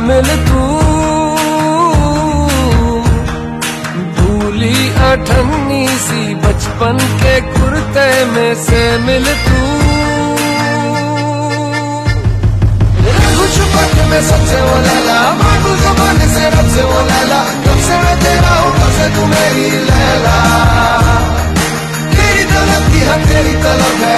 मिल तू, भूली अठन्नी सी बचपन के कुर्ते में से मिल तू। कुछ में सबसे वो लैला, मांगू ज़बान से रब से वो लैला, कब से मैं तेरा हूँ कब से तू मेरी लैला। तेरी तलब की हम तेरी तलब है।